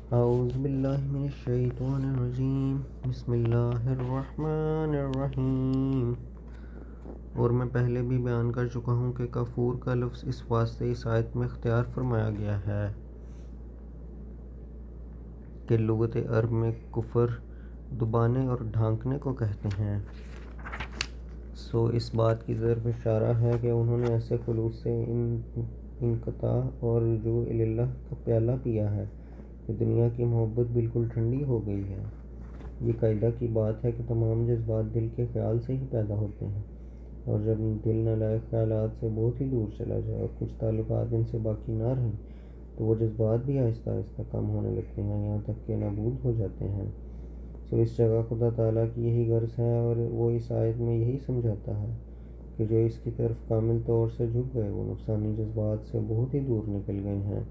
اعوذ باللہ من الشیطان الرجیم، بسم اللہ الرحمن الرحیم۔ اور میں پہلے بھی بیان کر چکا ہوں کہ کفور کا لفظ اس واسطے اس آیت میں اختیار فرمایا گیا ہے کہ لغت عرب میں کفر دبانے اور ڈھانکنے کو کہتے ہیں۔ اس بات کی طرف اشارہ ہے کہ انہوں نے ایسے خلوص سے انقطاع اور رجوع اللہ کا پیالہ پیا ہے کہ دنیا کی محبت بالکل ٹھنڈی ہو گئی ہے۔ یہ قاعدہ کی بات ہے کہ تمام جذبات دل کے خیال سے ہی پیدا ہوتے ہیں، اور جب دل نالائق خیالات سے بہت ہی دور چلا جائے اور کچھ تعلقات ان سے باقی نہ رہیں تو وہ جذبات بھی آہستہ آہستہ کم ہونے لگتے ہیں، یہاں تک کہ نابود ہو جاتے ہیں۔ اس جگہ خدا تعالیٰ کی یہی غرض ہے، اور وہ اس آیت میں یہی سمجھاتا ہے کہ جو اس کی طرف کامل طور سے جھک گئے وہ نفسانی جذبات سے بہت ہی دور نکل گئے ہیں،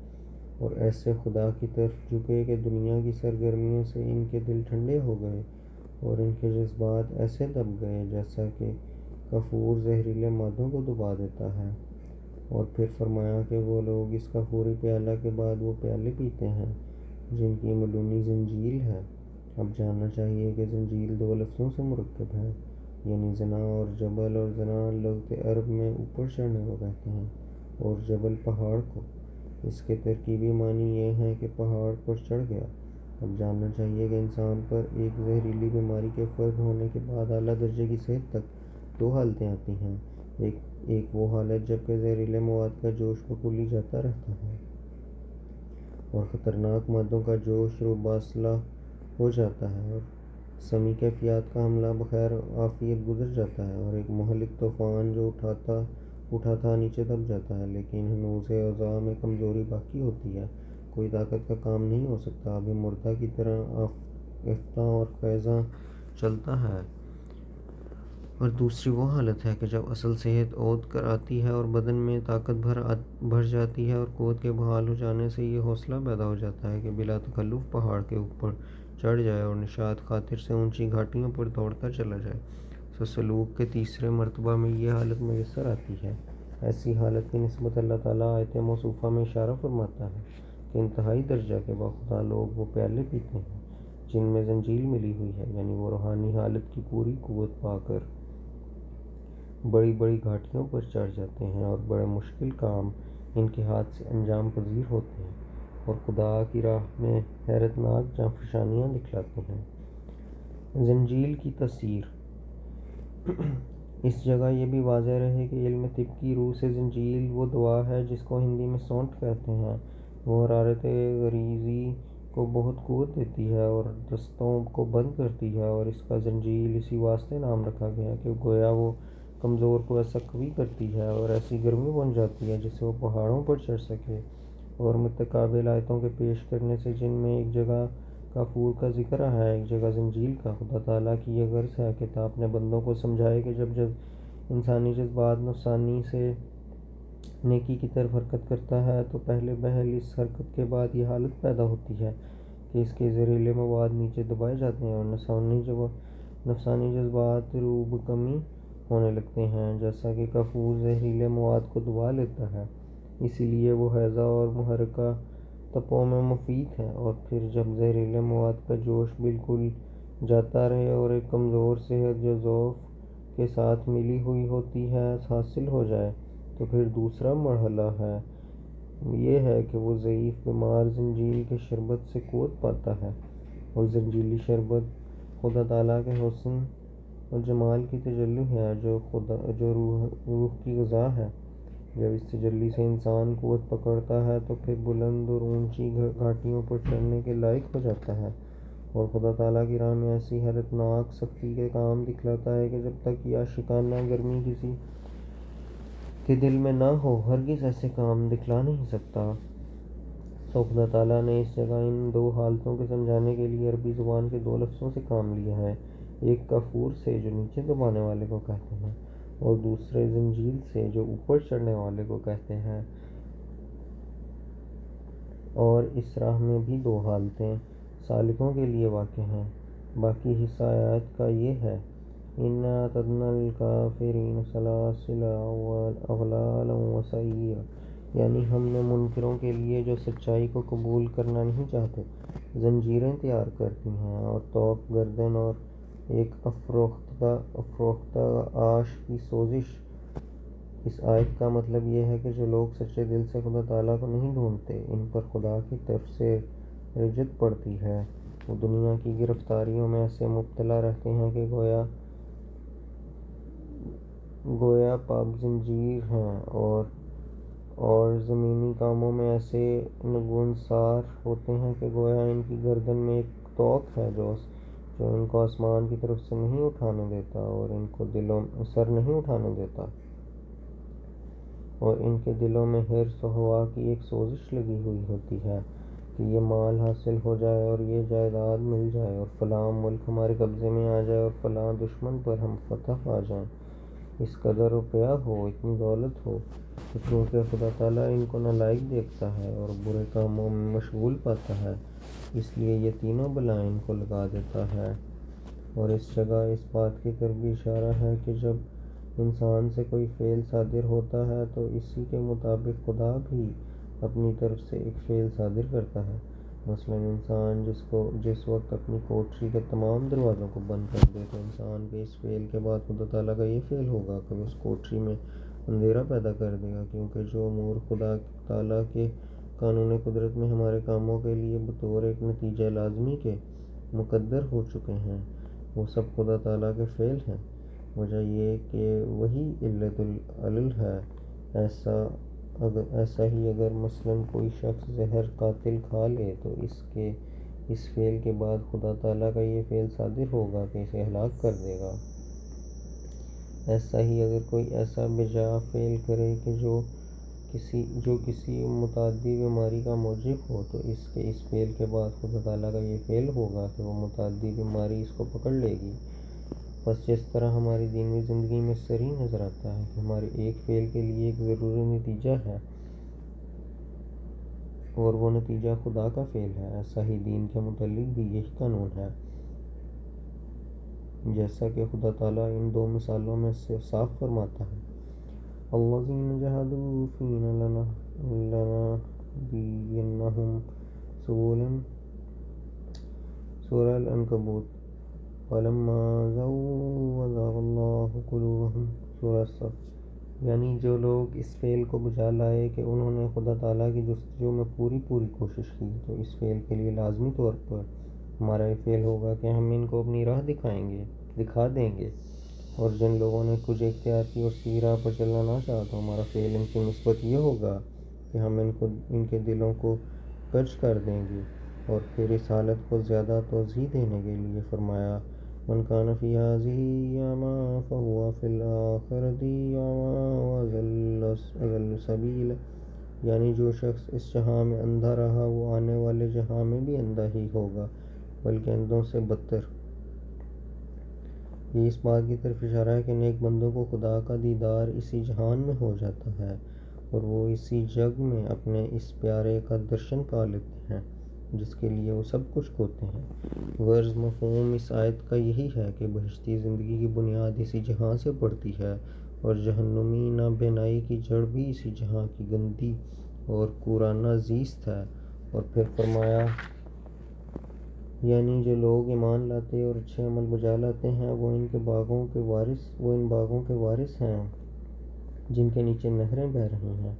اور ایسے خدا کی طرف جھکے کہ دنیا کی سرگرمیوں سے ان کے دل ٹھنڈے ہو گئے اور ان کے جذبات ایسے دب گئے جیسا کہ کافور زہریلے مادوں کو دبا دیتا ہے۔ اور پھر فرمایا کہ وہ لوگ اس کافوری پیالہ کے بعد وہ پیالے پیتے ہیں جن کی ملونی زنجیل ہے۔ اب جاننا چاہیے کہ زنجیل دو لفظوں سے مرکب ہے، یعنی زنا اور جبل، اور زنا لغت عرب میں اوپر چڑھنے کو کہتے ہیں اور جبل پہاڑ کو۔ اس کے ترکیبی معنی یہ ہیں کہ پہاڑ پر چڑھ گیا۔ اب جاننا چاہیے کہ انسان پر ایک زہریلی بیماری کے فرد ہونے کے بعد اعلیٰ درجے کی صحت تک دو حالتیں آتی ہیں۔ ایک وہ حالت جب کہ زہریلے مواد کا جوش بکلی جاتا رہتا ہے اور خطرناک مادوں کا جوش روباسلہ ہو جاتا ہے اور سمی کیفیات کا حملہ بخیر عافیت گزر جاتا ہے، اور ایک مہلک طوفان جو اٹھا تھا نیچے دب جاتا ہے، لیکن ہنوز اعضاء میں کمزوری باقی ہوتی ہے، کوئی طاقت کا کام نہیں ہو سکتا، ابھی مردہ کی طرح افتاں اور خیزاں چلتا ہے۔ اور دوسری وہ حالت ہے کہ جب اصل صحت عود کر آتی ہے اور بدن میں طاقت بھر جاتی ہے، اور قوت کے بحال ہو جانے سے یہ حوصلہ پیدا ہو جاتا ہے کہ بلا تکلف پہاڑ کے اوپر چڑھ جائے اور نشاط خاطر سے اونچی گھاٹیوں پر دوڑتا چلا جائے۔ سلوک کے تیسرے مرتبہ میں یہ حالت میسر آتی ہے۔ ایسی حالت کی نسبت اللہ تعالیٰ آیت موصوفہ میں اشارہ فرماتا ہے کہ انتہائی درجہ کے باخدا لوگ وہ پیالے پیتے ہیں جن میں زنجیل ملی ہوئی ہے، یعنی وہ روحانی حالت کی پوری قوت پا کر بڑی بڑی گھاٹیوں پر چڑھ جاتے ہیں اور بڑے مشکل کام ان کے ہاتھ سے انجام پذیر ہوتے ہیں اور خدا کی راہ میں حیرت ناک جانفشانیاں دکھلاتے ہیں۔ زنجیل کی تفسیر۔ اس جگہ یہ بھی واضح رہے کہ علم طب کی روح سے زنجیل وہ دوا ہے جس کو ہندی میں سونٹ کہتے ہیں۔ وہ حرارت غریزی کو بہت قوت دیتی ہے اور دستوں کو بند کرتی ہے، اور اس کا زنجیل اسی واسطے نام رکھا گیا کہ گویا وہ کمزور کو ایسا قوی کرتی ہے اور ایسی گرمی بن جاتی ہے جس سے وہ پہاڑوں پر چڑھ سکے۔ اور متقابل آیتوں کے پیش کرنے سے جن میں ایک جگہ کافور کا ذکر ہے ایک جگہ زنجیل کا، خدا تعالیٰ کی یہ غرض ہے کہ اپنے بندوں کو سمجھائے کہ جب انسانی جذبات نفسانی سے نیکی کی طرف حرکت کرتا ہے تو پہلے بہل اس حرکت کے بعد یہ حالت پیدا ہوتی ہے کہ اس کے زہریلے مواد نیچے دبائے جاتے ہیں اور نفسانی جذبات روب کمی ہونے لگتے ہیں، جیسا کہ کافور زہریلے مواد کو دبا لیتا ہے، اسی لیے وہ حیضہ اور محرکہ تپوں میں مفید ہے۔ اور پھر جب زہریلے مواد کا جوش بالکل جاتا رہے اور ایک کمزور صحت جو ضعف کے ساتھ ملی ہوئی ہوتی ہے حاصل ہو جائے تو پھر دوسرا مرحلہ یہ ہے کہ وہ ضعیف بیمار زنجیل کے شربت سے قوت پاتا ہے، اور زنجیلی شربت خدا تعالیٰ کے حسن اور جمال کی تجلی ہے جو روح کی غذا ہے۔ جب اس تجلی سے انسان قوت پکڑتا ہے تو پھر بلند اور اونچی گھاٹیوں پر چڑھنے کے لائق ہو جاتا ہے، اور خدا تعالیٰ کی راہ میں ایسی حیرت ناک سختی کے کام دکھلاتا ہے کہ جب تک یہ عاشقانہ گرمی کسی کے دل میں نہ ہو ہرگز ایسے کام دکھلا نہیں سکتا۔ خدا تعالیٰ نے اس جگہ ان دو حالتوں کے سمجھانے کے لیے عربی زبان کے دو لفظوں سے کام لیا ہے، ایک کافور سے جو نیچے دبانے والے کو کہتے ہیں، اور دوسرے زنجیل سے جو اوپر چڑھنے والے کو کہتے ہیں۔ اور اس راہ میں بھی دو حالتیں سالکوں کے لیے واقع ہیں۔ باقی حصہ آیات کا یہ ہے: اِنَّا اعْتَدْنَا لِلْكَافِرِينَ سَلَاسِلَ وَأَغْلَالًا وَسَعِيرًا، یعنی ہم نے منکروں کے لیے جو سچائی کو قبول کرنا نہیں چاہتے زنجیریں تیار کرتی ہیں اور توق گردن اور ایک افروختہ آش کی سوزش۔ اس آیت کا مطلب یہ ہے کہ جو لوگ سچے دل سے خدا تعالیٰ کو نہیں ڈھونڈتے، ان پر خدا کی طرف سے رجت پڑتی ہے۔ وہ دنیا کی گرفتاریوں میں ایسے مبتلا رہتے ہیں کہ گویا پاب زنجیر ہیں، اور زمینی کاموں میں ایسے نگونسار ہوتے ہیں کہ گویا ان کی گردن میں ایک طوق ہے جو ان کو آسمان کی طرف سے نہیں اٹھانے دیتا اور ان کو سر نہیں اٹھانے دیتا، اور ان کے دلوں میں حرص و ہوا کی ایک سوزش لگی ہوئی ہوتی ہے کہ یہ مال حاصل ہو جائے اور یہ جائیداد مل جائے اور فلاں ملک ہمارے قبضے میں آ جائے اور فلاں دشمن پر ہم فتح پا جائیں، اس قدر روپیہ ہو، اتنی دولت ہو، کہ چونکہ خدا تعالیٰ ان کو نالائق دیکھتا ہے اور برے کاموں میں مشغول پاتا ہے، اس لیے یہ تینوں بلائیں ان کو لگا دیتا ہے۔ اور اس جگہ اس بات کی طرف بھی اشارہ ہے کہ جب انسان سے کوئی فعل صادر ہوتا ہے تو اسی کے مطابق خدا بھی اپنی طرف سے ایک فعل صادر کرتا ہے۔ مثلاً انسان جس وقت اپنی کوٹری کے تمام دروازوں کو بند کر دے تو انسان کے اس فعل کے بعد خدا تعالیٰ کا یہ فعل ہوگا کہ وہ اس کوٹری میں اندھیرا پیدا کر دے گا، کیونکہ جو امور خدا تعالیٰ کے قانون قدرت میں ہمارے کاموں کے لیے بطور ایک نتیجہ لازمی کے مقدر ہو چکے ہیں، وہ سب خدا تعالیٰ کے فعل ہیں۔ وجہ یہ کہ وہی علت العلل ہے۔ ایسا ہی اگر مثلاً کوئی شخص زہر قاتل کھا لے تو اس فعل کے بعد خدا تعالیٰ کا یہ فعل صادر ہوگا کہ اسے ہلاک کر دے گا۔ ایسا ہی اگر کوئی ایسا بجا فعل کرے کہ جو کسی متعدی بیماری کا موجب ہو تو اس فعل کے بعد خدا تعالیٰ کا یہ فعل ہوگا کہ وہ متعدی بیماری اس کو پکڑ لے گی۔ بس جس طرح ہماری دینی زندگی میں صریح نظر آتا ہے کہ ہمارے ایک فعل کے لیے ایک ضروری نتیجہ ہے اور وہ نتیجہ خدا کا فعل ہے، ایسا ہی دین کے متعلق بھی یہی قانون ہے، جیسا کہ خدا تعالیٰ ان دو مثالوں میں سے صاف فرماتا ہے: الذین جاہدوا فینا لنہدینہم سبلنا، سورہ العنکبوت، فلما زاغوا أزاغ اللہ قلوبہم، سورہ الصف۔ یعنی جو لوگ اس فعل کو بجا لائے کہ انہوں نے خدا تعالیٰ کی جستجو میں پوری کوشش کی، تو اس فعل کے لیے لازمی طور پر ہمارا یہ فعل ہوگا کہ ہم ان کو اپنی راہ دکھا دیں گے، اور جن لوگوں نے کچھ اختیار کی اور صحیح راہ پر چلنا نہ چاہا تو ہمارا فعل ان کی نسبت یہ ہوگا کہ ہم ان کے دلوں کو کج کر دیں گے۔ اور پھر اس حالت کو زیادہ توضیح دینے کے لیے فرمایا: من کان فی ہذہ اعمی فہو فی الآخرۃ اعمی واضل سبیلا، یعنی جو شخص اس جہاں میں اندھا رہا وہ آنے والے جہاں میں بھی اندھا ہی ہوگا، بلکہ اندھوں سے بدتر۔ یہ اس بات کی طرف اشارہ ہے کہ نیک بندوں کو خدا کا دیدار اسی جہان میں ہو جاتا ہے اور وہ اسی جگ میں اپنے اس پیارے کا درشن پا لیتے ہیں جس کے لیے وہ سب کچھ کھوتے ہیں۔ غرض مفہوم اس آیت کا یہی ہے کہ بہشتی زندگی کی بنیاد اسی جہاں سے پڑتی ہے اور جہنمی نابینائی کی جڑ بھی اسی جہاں کی گندی اور کورانہ زیست ہے۔ اور پھر فرمایا: یعنی جو لوگ ایمان لاتے اور اچھے عمل بجا لاتے ہیں وہ ان باغوں کے وارث ہیں جن کے نیچے نہریں بہہ رہی ہیں۔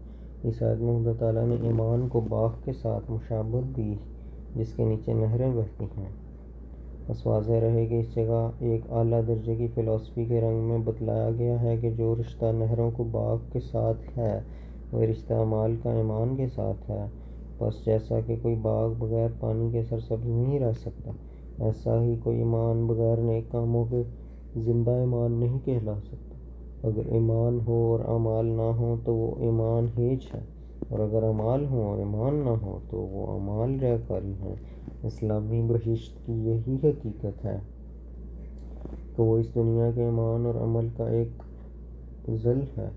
اس آیت میں خدا تعالیٰ نے ایمان کو باغ کے ساتھ مشابہت دی جس کے نیچے نہریں بہتی ہیں۔ بس واضح رہے کہ اس جگہ ایک اعلیٰ درجے کی فلسفی کے رنگ میں بتلایا گیا ہے کہ جو رشتہ نہروں کو باغ کے ساتھ ہے وہ رشتہ اعمال کا ایمان کے ساتھ ہے۔ بس جیسا کہ کوئی باغ بغیر پانی کے سرسبز نہیں رہ سکتا، ایسا ہی کوئی ایمان بغیر نیک کاموں کے زندہ ایمان نہیں کہلا سکتا۔ اگر ایمان ہو اور اعمال نہ ہوں تو وہ ایمان ہیج ہے، اور اگر اعمال ہوں اور ایمان نہ ہو تو وہ اعمال ریاکاری ہیں۔ اسلامی بہشت کی یہی حقیقت ہے کہ وہ اس دنیا کے ایمان اور عمل کا ایک ظل ہے۔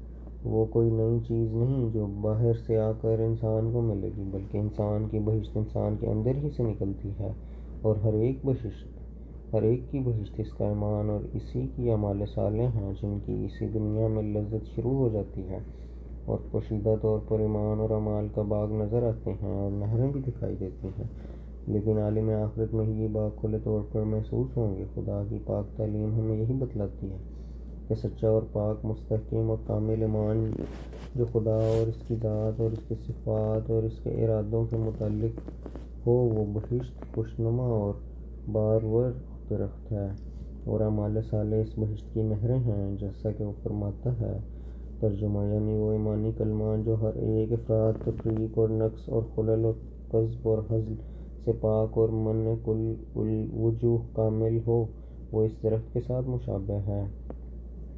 وہ کوئی نئی چیز نہیں جو باہر سے آ کر انسان کو ملے گی، بلکہ انسان کی بہشت انسان کے اندر ہی سے نکلتی ہے، اور ہر ایک کی بہشت اس کا ایمان اور اسی کی اعمال صالح ہیں جن کی اسی دنیا میں لذت شروع ہو جاتی ہے، اور پوشیدہ طور پر ایمان اور اعمال کا باغ نظر آتے ہیں اور نہریں بھی دکھائی دیتی ہیں۔ لیکن عالم آخرت میں ہی یہ بات کھلے طور پر محسوس ہوں گے۔ خدا کی پاک تعلیم ہمیں یہی بتلاتی ہے کہ سچا اور پاک، مستحکم اور کامل ایمان جو خدا اور اس کی ذات اور اس کی صفات اور اس کے ارادوں کے متعلق ہو، وہ بہشت خوشنما اور بارور درخت ہے، اور اعمال صالح اس بہشت کی نہریں ہیں، جیسا کہ وہ فرماتا ہے۔ ترجمہ، یعنی وہ ایمانی کلمات جو ہر ایک افراط، تفریق اور نقص اور خلل اور کذب اور ہزل سے پاک اور من کل الوجوہ کامل ہو، وہ اس درخت کے ساتھ مشابہ ہے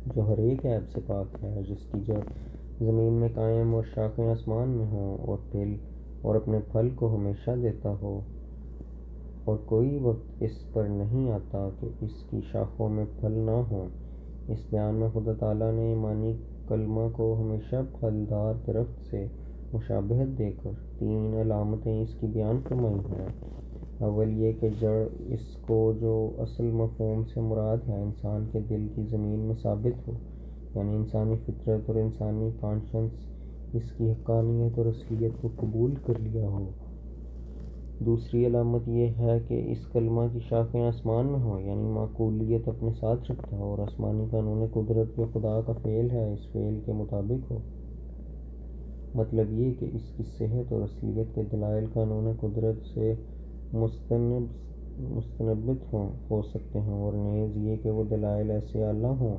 جو ہر ایک عیب سے پاک ہے، جس کی جڑ زمین میں قائم اور شاخیں آسمان میں ہوں، اور اپنے پھل کو ہمیشہ دیتا ہو، اور کوئی وقت اس پر نہیں آتا کہ اس کی شاخوں میں پھل نہ ہوں۔ اس بیان میں خدا تعالیٰ نے ایمانی کلمہ کو ہمیشہ پھلدار درخت سے مشابہت دے کر 3 علامتیں اس کی بیان فرمائی ہیں۔ اول یہ کہ جڑ اس کو جو اصل مفہوم سے مراد ہے انسان کے دل کی زمین میں ثابت ہو، یعنی انسانی فطرت اور انسانی کانشنس اس کی حقانیت اور اصلیت کو قبول کر لیا ہو۔ دوسری علامت یہ ہے کہ اس کلمہ کی شاخیں آسمان میں ہوں، یعنی معقولیت اپنے ساتھ رکھتا ہو اور آسمانی قانون قدرت جو خدا کا فعل ہے اس فعل کے مطابق ہو۔ مطلب یہ کہ اس کی صحت اور اصلیت کے دلائل قانون قدرت سے مستنبت ہو سکتے ہیں، اور نیز یہ کہ وہ دلائل ایسے اعلیٰ ہوں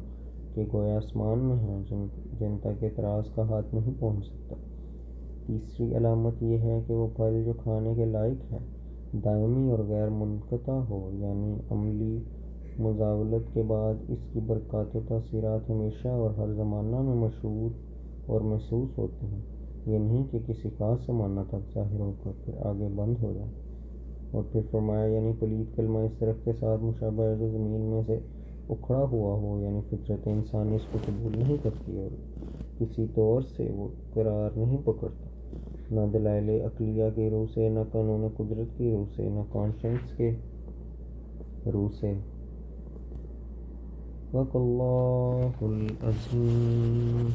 کہ گویا آسمان میں ہیں، جن تک اعتراض کا ہاتھ نہیں پہنچ سکتا۔ تیسری علامت یہ ہے کہ وہ پھل جو کھانے کے لائق ہے دائمی اور غیر منقطع ہو، یعنی عملی مزاولت کے بعد اس کی برکات و تاثیرات ہمیشہ اور ہر زمانہ میں مشہود اور محسوس ہوتے ہیں، یہ نہیں کہ کسی خاص زمانہ تک ظاہر ہو کر پھر آگے بند ہو جائے۔ اور پھر فرمایا، یعنی پلید کلمہ اس درخت کے ساتھ مشابہ ہے جو زمین میں سے اکھڑا ہوا ہو، یعنی فطرت انسانی اس کو قبول نہیں کرتی اور کسی طور سے وہ قرار نہیں پکڑتا، نہ دلائل عقلیہ کی روح سے، نہ قانون قدرت کی روح سے، نہ کانشنس کے روح سے۔ وَقَ اللَّهُ الْعَظِيمُ۔